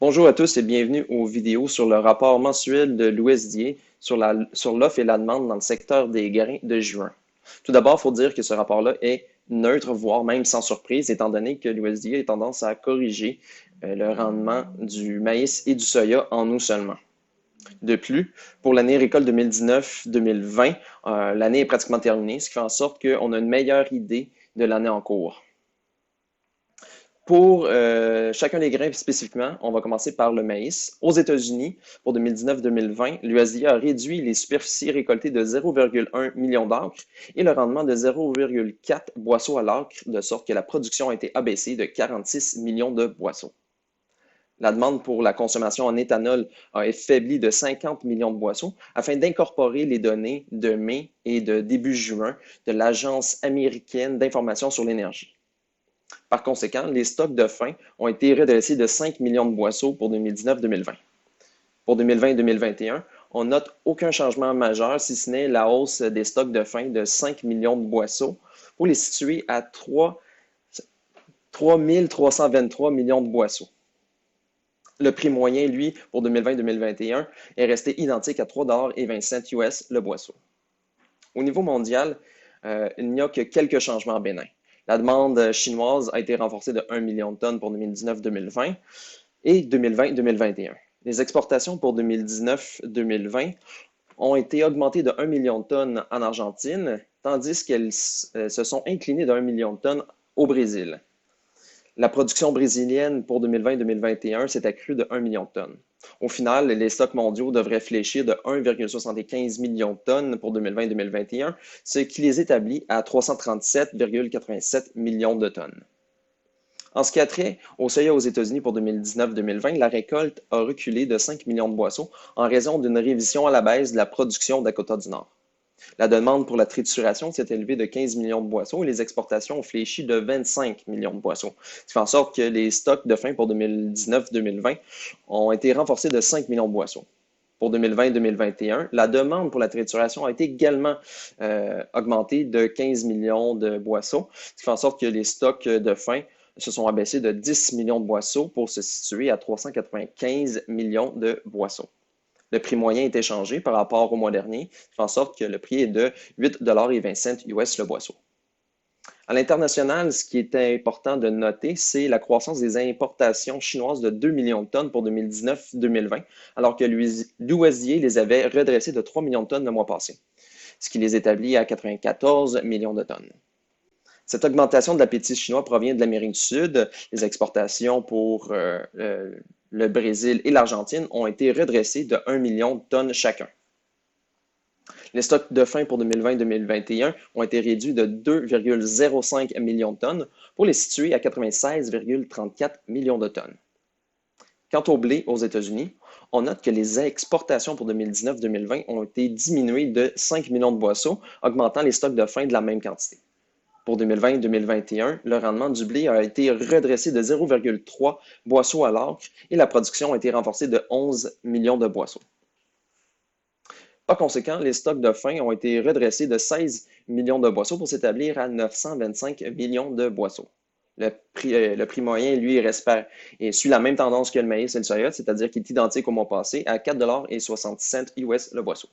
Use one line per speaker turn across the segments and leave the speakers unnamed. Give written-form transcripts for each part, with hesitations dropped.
Bonjour à tous et bienvenue aux vidéos sur le rapport mensuel de l'USDA sur l'offre et la demande dans le secteur des grains de juin. Tout d'abord, il faut dire que ce rapport-là est neutre, voire même sans surprise, étant donné que l'USDA a tendance à corriger le rendement du maïs et du soya en août seulement. De plus, pour l'année récolte 2019-2020, l'année est pratiquement terminée, ce qui fait en sorte qu'on a une meilleure idée de l'année en cours. Pour chacun des grains spécifiquement, on va commencer par le maïs. Aux États-Unis, pour 2019-2020, l'USDA a réduit les superficies récoltées de 0,1 million d'acres et le rendement de 0,4 boisseaux à l'acre, de sorte que la production a été abaissée de 46 millions de boisseaux. La demande pour la consommation en éthanol a affaibli de 50 millions de boisseaux afin d'incorporer les données de mai et de début juin de l'Agence américaine d'information sur l'énergie. Par conséquent, les stocks de fin ont été redressés de 5 millions de boisseaux pour 2019-2020. Pour 2020-2021, on note aucun changement majeur, si ce n'est la hausse des stocks de fin de 5 millions de boisseaux pour les situer à 3 323 millions de boisseaux. Le prix moyen, lui, pour 2020-2021, est resté identique à 3,20 US le boisseau. Au niveau mondial, il n'y a que quelques changements bénins. La demande chinoise a été renforcée de 1 million de tonnes pour 2019-2020 et 2020-2021. Les exportations pour 2019-2020 ont été augmentées de 1 million de tonnes en Argentine, tandis qu'elles se sont inclinées de 1 million de tonnes au Brésil. La production brésilienne pour 2020-2021 s'est accrue de 1 million de tonnes. Au final, les stocks mondiaux devraient fléchir de 1,75 million de tonnes pour 2020-2021, ce qui les établit à 337,87 millions de tonnes. En ce qui a trait au soya aux États-Unis pour 2019-2020, la récolte a reculé de 5 millions de boisseaux en raison d'une révision à la baisse de la production au Dakota du Nord. La demande pour la trituration s'est élevée de 15 millions de boisseaux et les exportations ont fléchi de 25 millions de boisseaux, ce qui fait en sorte que les stocks de fin pour 2019-2020 ont été renforcés de 5 millions de boisseaux. Pour 2020-2021, la demande pour la trituration a été également augmentée de 15 millions de boisseaux, ce qui fait en sorte que les stocks de fin se sont abaissés de 10 millions de boisseaux pour se situer à 395 millions de boisseaux. Le prix moyen est échangé par rapport au mois dernier, ce qui fait en sorte que le prix est de 8,20 US le boisseau. À l'international, ce qui est important de noter, c'est la croissance des importations chinoises de 2 millions de tonnes pour 2019-2020, alors que l'USDA les avait redressées de 3 millions de tonnes le mois passé, ce qui les établit à 94 millions de tonnes. Cette augmentation de l'appétit chinois provient de l'Amérique du Sud. Les exportations pour le Brésil et l'Argentine ont été redressées de 1 million de tonnes chacun. Les stocks de fin pour 2020-2021 ont été réduits de 2,05 millions de tonnes pour les situer à 96,34 millions de tonnes. Quant au blé aux États-Unis, on note que les exportations pour 2019-2020 ont été diminuées de 5 millions de boisseaux, augmentant les stocks de fin de la même quantité. Pour 2020-2021, le rendement du blé a été redressé de 0,3 boisseaux à l'acre et la production a été renforcée de 11 millions de boisseaux. Par conséquent, les stocks de fin ont été redressés de 16 millions de boisseaux pour s'établir à 925 millions de boisseaux. Le prix moyen, lui, et suit la même tendance que le maïs et le soya, c'est-à-dire qu'il est identique au mois passé à 4,60 $ US le boisseau.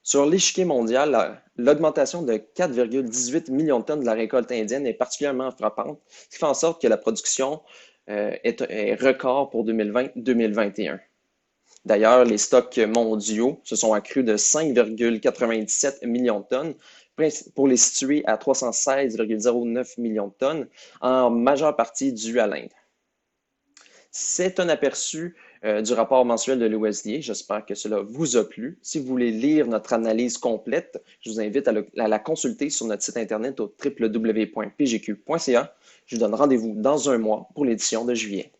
Sur l'échiquier mondial, l'augmentation de 4,18 millions de tonnes de la récolte indienne est particulièrement frappante, ce qui fait en sorte que la production est record pour 2020-2021. D'ailleurs, les stocks mondiaux se sont accrus de 5,97 millions de tonnes pour les situer à 316,09 millions de tonnes, en majeure partie dû à l'Inde. C'est un aperçu du rapport mensuel de l'USDA. J'espère que cela vous a plu. Si vous voulez lire notre analyse complète, je vous invite à la consulter sur notre site internet au www.pgq.ca. Je vous donne rendez-vous dans un mois pour l'édition de juillet.